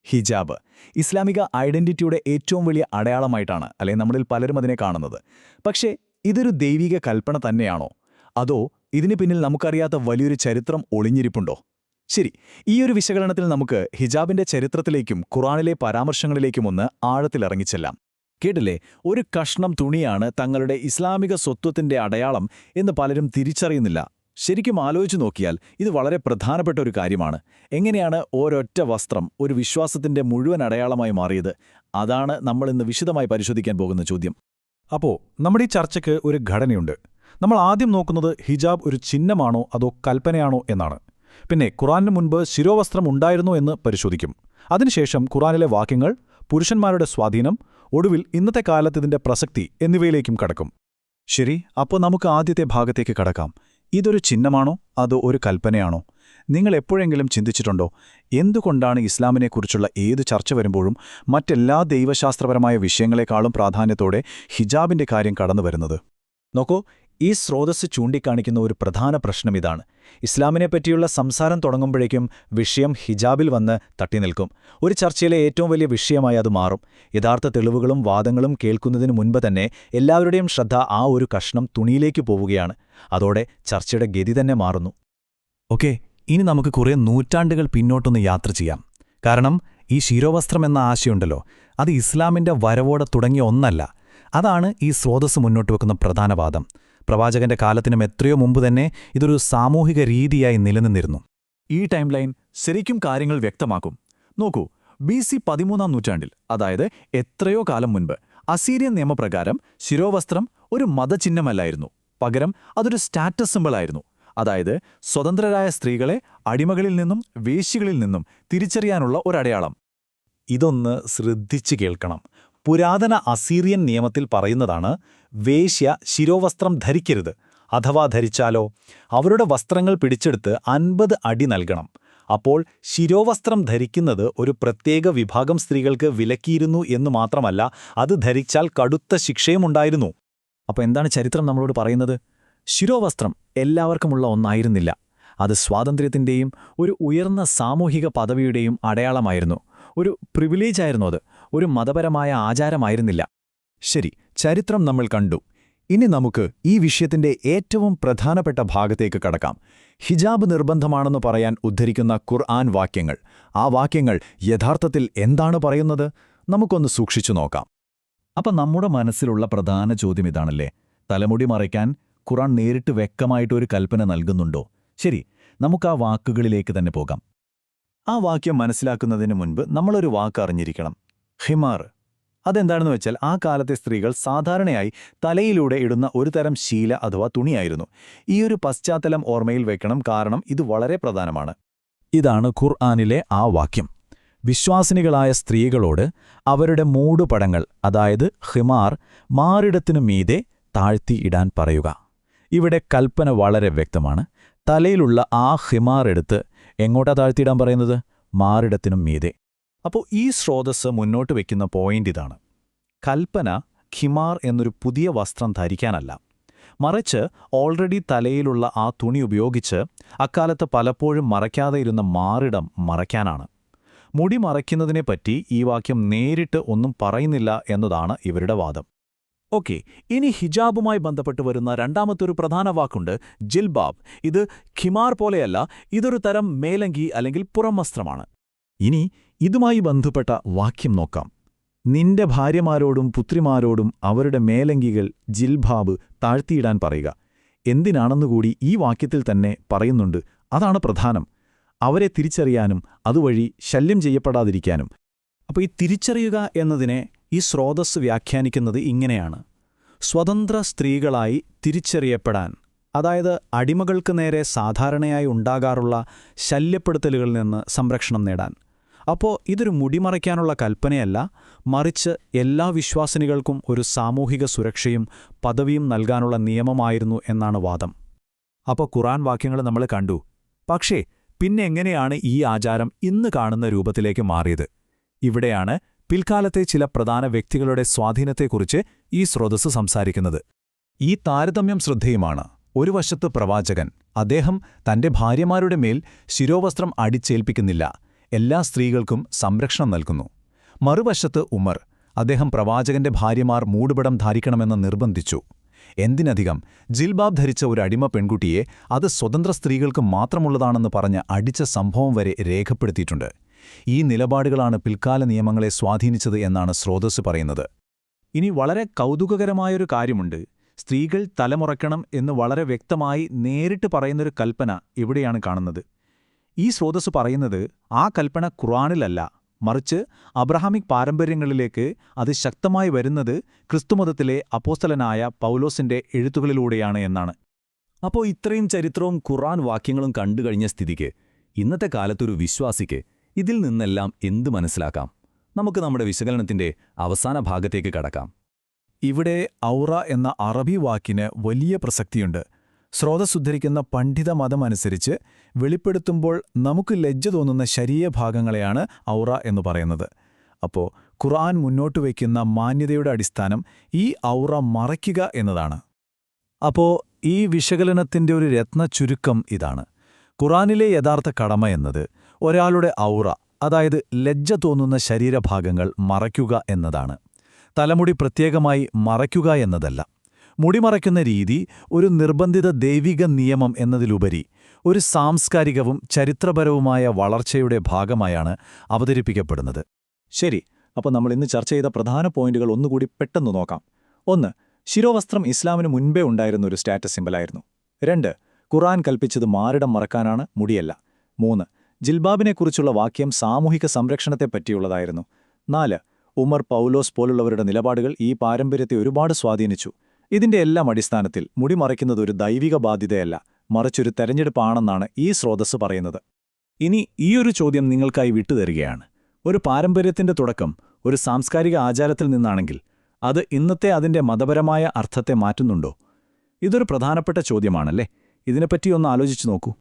ഹിജാബ് ഇസ്ലാമിക ഐഡന്റിറ്റിയുടെ ഏറ്റവും വലിയ അടയാളമായിട്ടാണ് അല്ലെങ്കിൽ നമ്മളിൽ പലരും അതിനെ കാണുന്നത്. പക്ഷേ ഇതൊരു ദൈവിക കൽപ്പന തന്നെയാണോ, അതോ ഇതിന് പിന്നിൽ നമുക്കറിയാത്ത വലിയൊരു ചരിത്രം ഒളിഞ്ഞിരിപ്പുണ്ടോ? ശരി, ഈയൊരു വിശകലനത്തിൽ നമുക്ക് ഹിജാബിന്റെ ചരിത്രത്തിലേക്കും ഖുർആനിലെ പരാമർശങ്ങളിലേക്കും ഒന്ന് ആഴത്തിലിറങ്ങിച്ചെല്ലാം. കേട്ടില്ലേ, ഒരു കഷ്ണം തുണിയാണ് തങ്ങളുടെ ഇസ്ലാമിക സ്വത്വത്തിന്റെ അടയാളം എന്ന് പലരും തിരിച്ചറിയുന്നില്ല. ശരിക്കും ആലോചിച്ചു നോക്കിയാൽ ഇത് വളരെ പ്രധാനപ്പെട്ട ഒരു കാര്യമാണ്. എങ്ങനെയാണ് ഒരൊറ്റ വസ്ത്രം ഒരു വിശ്വാസത്തിന്റെ മുഴുവൻ അടയാളമായി മാറിയത്? അതാണ് നമ്മളിന്ന് വിശദമായി പരിശോധിക്കാൻ പോകുന്ന ചോദ്യം. അപ്പോൾ നമ്മുടെ ഈ ചർച്ചയ്ക്ക് ഒരു ഘടനയുണ്ട്. നമ്മൾ ആദ്യം നോക്കുന്നത് ഹിജാബ് ഒരു ചിഹ്നമാണോ അതോ കൽപ്പനയാണോ എന്നാണ്. പിന്നെ ഖുർആനിന് മുൻപ് ശിരോവസ്ത്രം ഉണ്ടായിരുന്നോ എന്ന് പരിശോധിക്കും. അതിനുശേഷം ഖുർആനിലെ വാക്യങ്ങൾ, പുരുഷന്മാരുടെ സ്വാധീനം, ഒടുവിൽ ഇന്നത്തെ കാലത്ത് ഇതിന്റെ പ്രസക്തി എന്നിവയിലേക്കും കടക്കും. ശരി, അപ്പോൾ നമുക്ക് ആദ്യത്തെ ഭാഗത്തേക്ക് കടക്കാം. ഇതൊരു ചിഹ്നമാണോ അതോ ഒരു കൽപ്പനയാണോ? നിങ്ങൾ എപ്പോഴെങ്കിലും ചിന്തിച്ചിട്ടുണ്ടോ, എന്തുകൊണ്ടാണ് ഇസ്ലാമിനെക്കുറിച്ചുള്ള ഏത് ചർച്ച വരുമ്പോഴും മറ്റെല്ലാ ദൈവശാസ്ത്രപരമായ വിഷയങ്ങളെക്കാളും പ്രാധാന്യത്തോടെ ഹിജാബിന്റെ കാര്യം കടന്നുവരുന്നത്? നോക്കൂ, ഈ സ്രോതസ്സ് ചൂണ്ടിക്കാണിക്കുന്ന ഒരു പ്രധാന പ്രശ്നം ഇതാണ്. ഇസ്ലാമിനെപ്പറ്റിയുള്ള സംസാരം തുടങ്ങുമ്പോഴേക്കും വിഷയം ഹിജാബിൽ വന്ന് തട്ടിനിൽക്കും. ഒരു ചർച്ചയിലെ ഏറ്റവും വലിയ വിഷയമായി അത് മാറും. യഥാർത്ഥ തെളിവുകളും വാദങ്ങളും കേൾക്കുന്നതിനു മുൻപ് തന്നെ എല്ലാവരുടെയും ശ്രദ്ധ ആ ഒരു കഷ്ണം തുണിയിലേക്ക് പോവുകയാണ്. അതോടെ ചർച്ചയുടെ ഗതി തന്നെ മാറുന്നു. ഓക്കെ, ഇനി നമുക്ക് കുറേ നൂറ്റാണ്ടുകൾ പിന്നോട്ടൊന്ന് യാത്ര ചെയ്യാം. കാരണം ഈ ശിരോവസ്ത്രം എന്ന ആശയമുണ്ടല്ലോ, അത് ഇസ്ലാമിന്റെ വരവോടെ തുടങ്ങിയ ഒന്നല്ല. അതാണ് ഈ സ്രോതസ്സ് മുന്നോട്ട് വെക്കുന്ന പ്രധാന വാദം. പ്രവാചകന്റെ കാലത്തിനും എത്രയോ മുമ്പ് തന്നെ ഇതൊരു സാമൂഹിക രീതിയായി നിലനിന്നിരുന്നു. ഈ ടൈം ലൈൻ ശരിക്കും കാര്യങ്ങൾ വ്യക്തമാക്കും. നോക്കൂ, BC 13-ാം നൂറ്റാണ്ടിൽ, അതായത് എത്രയോ കാലം മുൻപ്, അസീരിയൻ നിയമപ്രകാരം ശിരോവസ്ത്രം ഒരു മതചിഹ്നമല്ലായിരുന്നു. പകരം അതൊരു സ്റ്റാറ്റസ് സിംബിളായിരുന്നു. അതായത് സ്വതന്ത്രരായ സ്ത്രീകളെ അടിമകളിൽ നിന്നും വേശ്യകളിൽ നിന്നും തിരിച്ചറിയാനുള്ള ഒരടയാളം. ഇതൊന്ന് ശ്രദ്ധിച്ചു കേൾക്കണം. പുരാതന അസീറിയൻ നിയമത്തിൽ പറയുന്നതാണ്, വേശ്യ ശിരോവസ്ത്രം ധരിക്കരുത്. അഥവാ ധരിച്ചാലോ അവരുടെ വസ്ത്രങ്ങൾ പിടിച്ചെടുത്ത് 50 അടി നൽകണം. അപ്പോൾ ശിരോവസ്ത്രം ധരിക്കുന്നത് ഒരു പ്രത്യേക വിഭാഗം സ്ത്രീകൾക്ക് വിലക്കിയിരുന്നു എന്നു മാത്രമല്ല, അത് ധരിച്ചാൽ കടുത്ത ശിക്ഷയുമുണ്ടായിരുന്നു. അപ്പോൾ എന്താണ് ചരിത്രം നമ്മളോട് പറയുന്നത്? ശിരോവസ്ത്രം എല്ലാവർക്കുമുള്ള ഒന്നായിരുന്നില്ല. അത് സ്വാതന്ത്ര്യത്തിന്റെയും ഒരു ഉയർന്ന സാമൂഹിക പദവിയുടെയും അടയാളമായിരുന്നു. ഒരു പ്രിവിലേജായിരുന്നു അത്, ഒരു മതപരമായ ആചാരമായിരുന്നില്ല. ശരി, ചരിത്രം നമ്മൾ കണ്ടു. ഇനി നമുക്ക് ഈ വിഷയത്തിന്റെ ഏറ്റവും പ്രധാനപ്പെട്ട ഭാഗത്തേക്ക് കടക്കാം. ഹിജാബ് നിർബന്ധമാണെന്ന് പറയാൻ ഉദ്ധരിക്കുന്ന ഖുർആൻ വാക്യങ്ങൾ. ആ വാക്യങ്ങൾ യഥാർത്ഥത്തിൽ എന്താണ് പറയുന്നത്? നമുക്കൊന്ന് സൂക്ഷിച്ചു നോക്കാം. അപ്പം നമ്മുടെ മനസ്സിലുള്ള പ്രധാന ചോദ്യം ഇതാണല്ലേ, തലമുടി മറയ്ക്കാൻ ഖുർആൻ നേരിട്ട് വ്യക്തമായിട്ടൊരു കൽപ്പന നൽകുന്നുണ്ടോ? ശരി, നമുക്ക് ആ വാക്കുകളിലേക്ക് തന്നെ പോകാം. ആ വാക്യം മനസ്സിലാക്കുന്നതിന് മുൻപ് നമ്മളൊരു വാക്ക് അറിഞ്ഞിരിക്കണം: ഹിമാർ. അതെന്താണെന്ന് വെച്ചാൽ, ആ കാലത്തെ സ്ത്രീകൾ സാധാരണയായി തലയിലൂടെ ഇടുന്ന ഒരു തരം ശീല അഥവാ തുണിയായിരുന്നു. ഈയൊരു പശ്ചാത്തലം ഓർമ്മയിൽ വെക്കണം, കാരണം ഇത് വളരെ പ്രധാനമാണ്. ഇതാണ് ഖുർആനിലെ ആ വാക്യം. വിശ്വാസിനികളായ സ്ത്രീകളോട് അവരുടെ മൂടുപടങ്ങൾ, അതായത് ഹിമാർ, മാറിടത്തിനു മീതെ താഴ്ത്തി ഇടാൻ പറയുക. ഇവിടെ കൽപ്പന വളരെ വ്യക്തമാണ്. തലയിലുള്ള ആ ഹിമാർ എടുത്ത് എങ്ങോട്ടാ താഴ്ത്തിയിടാൻ പറയുന്നത്? മാറിടത്തിനും മീതെ. അപ്പോൾ ഈ സ്രോതസ്സ് മുന്നോട്ട് വയ്ക്കുന്ന പോയിന്റ് ഇതാണ്: കൽപ്പന ഖിമാർ എന്നൊരു പുതിയ വസ്ത്രം ധരിക്കാനല്ല, മറിച്ച് ഓൾറെഡി തലയിലുള്ള ആ തുണി ഉപയോഗിച്ച് അക്കാലത്ത് പലപ്പോഴും മറയ്ക്കാതെയിരുന്ന മാറിടം മറയ്ക്കാനാണ്. മുടി മറയ്ക്കുന്നതിനെപ്പറ്റി ഈ വാക്യം നേരിട്ട് ഒന്നും പറയുന്നില്ല എന്നതാണ് ഇവരുടെ വാദം. ഓക്കെ, ഇനി ഹിജാബുമായി ബന്ധപ്പെട്ട് വരുന്ന രണ്ടാമത്തൊരു പ്രധാന വാക്കുണ്ട്, ജിൽബാബ്. ഇത് ഖിമാർ പോലെയല്ല, ഇതൊരു തരം മേലങ്കി അല്ലെങ്കിൽ പുറം വസ്ത്രമാണ്. ഇനി ഇതുമായി ബന്ധപ്പെട്ട വാക്യം നോക്കാം. നിന്റെ ഭാര്യമാരോടും പുത്രിമാരോടും അവരുടെ മേലങ്കികൾ ജിൽബാബ് താഴ്ത്തിയിടാൻ പറയുക. എന്തിനാണെന്നുകൂടി ഈ വാക്യത്തിൽ തന്നെ പറയുന്നുണ്ട്. അതാണ് പ്രധാനം. അവരെ തിരിച്ചറിയാനും അതുവഴി ശല്യം ചെയ്യപ്പെടാതിരിക്കാനും. അപ്പോൾ ഈ തിരിച്ചറിയുക എന്നതിനെ ഈ സ്രോതസ്സ് വ്യാഖ്യാനിക്കുന്നത് ഇങ്ങനെയാണ്: സ്വതന്ത്ര സ്ത്രീകളായി തിരിച്ചറിയപ്പെടാൻ, അതായത് അടിമകൾക്ക് നേരെ സാധാരണയായി ഉണ്ടാകാറുള്ള ശല്യപ്പെടുത്തലുകളിൽ നിന്ന് സംരക്ഷണം നേടാൻ. അപ്പോൾ ഇതൊരു മുടിമറയ്ക്കാനുള്ള കൽപ്പനയല്ല, മറിച്ച് എല്ലാ വിശ്വാസിനികൾക്കും ഒരു സാമൂഹിക സുരക്ഷയും പദവിയും നൽകാനുള്ള നിയമമായിരുന്നു എന്നാണ് വാദം. അപ്പോൾ ഖുർആൻ വാക്യങ്ങൾ നമ്മൾ കണ്ടു. പക്ഷേ പിന്നെ എങ്ങനെയാണ് ഈ ആചാരം ഇന്ന് കാണുന്ന രൂപത്തിലേക്ക് മാറിയത്? ഇവിടെയാണ് പിൽക്കാലത്തെ ചില പ്രധാന വ്യക്തികളുടെ സ്വാധീനത്തെക്കുറിച്ച് ഈ സ്രോതസ്സ് സംസാരിക്കുന്നത്. ഈ താരതമ്യം ശ്രദ്ധേയമാണ്. ഒരു വശത്ത് പ്രവാചകൻ, അദ്ദേഹം തന്റെ ഭാര്യമാരുടെ മേൽ ശിരോവസ്ത്രം അടിച്ചേൽപ്പിക്കുന്നില്ല. എല്ലാ സ്ത്രീകൾക്കും സംരക്ഷണം നൽകുന്നു. മറുവശത്ത് ഉമർ, അദ്ദേഹം പ്രവാചകന്റെ ഭാര്യമാർ മൂടുപടം ധരിക്കണമെന്ന് നിർബന്ധിച്ചു. എന്തിനധികം ജിൽബാബ് ധരിച്ച ഒരു അടിമ പെൺകുട്ടിയെ അത് സ്വതന്ത്ര സ്ത്രീകൾക്ക് മാത്രമുള്ളതാണെന്ന് പറഞ്ഞ് അടിച്ച സംഭവം വരെ രേഖപ്പെടുത്തിയിട്ടുണ്ട്. ഈ നിലപാടുകളാണ് പിൽക്കാല നിയമങ്ങളെ സ്വാധീനിച്ചത് എന്നാണ് സ്രോതസ്സ് പറയുന്നത്. ഇനി വളരെ കൗതുകകരമായൊരു കാര്യമുണ്ട്. സ്ത്രീകൾ തലമുറയ്ക്കണം എന്ന് വളരെ വ്യക്തമായി നേരിട്ട് പറയുന്നൊരു കൽപ്പന ഇവിടെയാണ് കാണുന്നത്. ഈ സ്രോതസ്സ് പറയുന്നത് ആ കൽപ്പന ഖുർആനിലല്ല, മറിച്ച് അബ്രഹാമിക് പാരമ്പര്യങ്ങളിലേക്ക് അത് ശക്തമായി വരുന്നത് ക്രിസ്തുമതത്തിലെ അപ്പോസ്തലനായ പൗലോസിന്റെ എഴുത്തുകളിലൂടെയാണ് എന്നാണ്. അപ്പോൾ ഇത്രയും ചരിത്രവും ഖുർആൻ വാക്യങ്ങളും കണ്ടുകഴിഞ്ഞ സ്ഥിതിക്ക് ഇന്നത്തെ കാലത്തൊരു വിശ്വാസിക്ക് ഇതിൽ നിന്നെല്ലാം എന്ത് മനസ്സിലാക്കാം? നമുക്ക് നമ്മുടെ വിശകലനത്തിന്റെ അവസാന ഭാഗത്തേക്ക് കടക്കാം. ഇവിടെ ഔറ എന്ന അറബി വാക്കിന് വലിയ പ്രസക്തിയുണ്ട്. സ്രോതസ്സുദ്ധരിക്കുന്ന പണ്ഡിത മതമനുസരിച്ച് വെളിപ്പെടുത്തുമ്പോൾ നമുക്ക് ലജ്ജ തോന്നുന്ന ശരീരഭാഗങ്ങളെയാണ് ഔറ എന്ന് പറയുന്നത്. അപ്പോൾ ഖുർആൻ മുന്നോട്ട് വയ്ക്കുന്ന മാന്യതയുടെ അടിസ്ഥാനം ഈ ഔറ മറയ്ക്കുക എന്നതാണ്. അപ്പോൾ ഈ വിശകലനത്തിന്റെ ഒരു രത്ന ചുരുക്കം ഇതാണ്. ഖുർആനിലെ യഥാർത്ഥ കടമ എന്നത് ഒരാളുടെ ഔറ, അതായത് ലജ്ജ തോന്നുന്ന ശരീരഭാഗങ്ങൾ മറയ്ക്കുക എന്നതാണ്. തലമുടി പ്രത്യേകമായി മറയ്ക്കുക എന്നതല്ല. മുടി മറയ്ക്കുന്ന രീതി ഒരു നിർബന്ധിത ദൈവിക നിയമം എന്നതിലുപരി ഒരു സാംസ്കാരികവും ചരിത്രപരവുമായ വളർച്ചയുടെ ഭാഗമായാണ് അവതരിപ്പിക്കപ്പെടുന്നത്. ശരി, അപ്പോൾ നമ്മൾ ഇന്ന് ചർച്ച ചെയ്ത പ്രധാന പോയിന്റുകൾ ഒന്നുകൂടി പെട്ടെന്ന് നോക്കാം. 1. ശിരോവസ്ത്രം ഇസ്ലാമിന് മുൻപേ ഉണ്ടായിരുന്ന ഒരു സ്റ്റാറ്റസ് സിംബലായിരുന്നു. 2. ഖുർആൻ കൽപ്പിച്ചത് മാറിടം മറക്കാനാണ്, മുടിയല്ല. 3. ജിൽബാബിനെക്കുറിച്ചുള്ള വാക്യം സാമൂഹിക സംരക്ഷണത്തെപ്പറ്റിയുള്ളതായിരുന്നു. 4. ഉമർ, പൗലോസ് പോലുള്ളവരുടെ നിലപാടുകൾ ഈ പാരമ്പര്യത്തെ ഒരുപാട് സ്വാധീനിച്ചു. ഇതിന്റെ എല്ലാം അടിസ്ഥാനത്തിൽ മുടി മറയ്ക്കുന്നത് ഒരു ദൈവിക ബാധ്യതയല്ല, മറിച്ചൊരു തെരഞ്ഞെടുപ്പാണെന്നാണ് ഈ സ്രോതസ്സ് പറയുന്നത്. ഇനി ഈയൊരു ചോദ്യം നിങ്ങൾക്കായി വിട്ടുതരികയാണ്. ഒരു പാരമ്പര്യത്തിന്റെ തുടക്കം ഒരു സാംസ്കാരിക ആചാരത്തിൽ നിന്നാണെങ്കിൽ അത് ഇന്നത്തെ അതിന്റെ മതപരമായ അർത്ഥത്തെ മാറ്റുന്നുണ്ടോ? ഇതൊരു പ്രധാനപ്പെട്ട ചോദ്യമാണല്ലേ. ഇതിനെപ്പറ്റി ഒന്ന് ആലോചിച്ചു നോക്കൂ.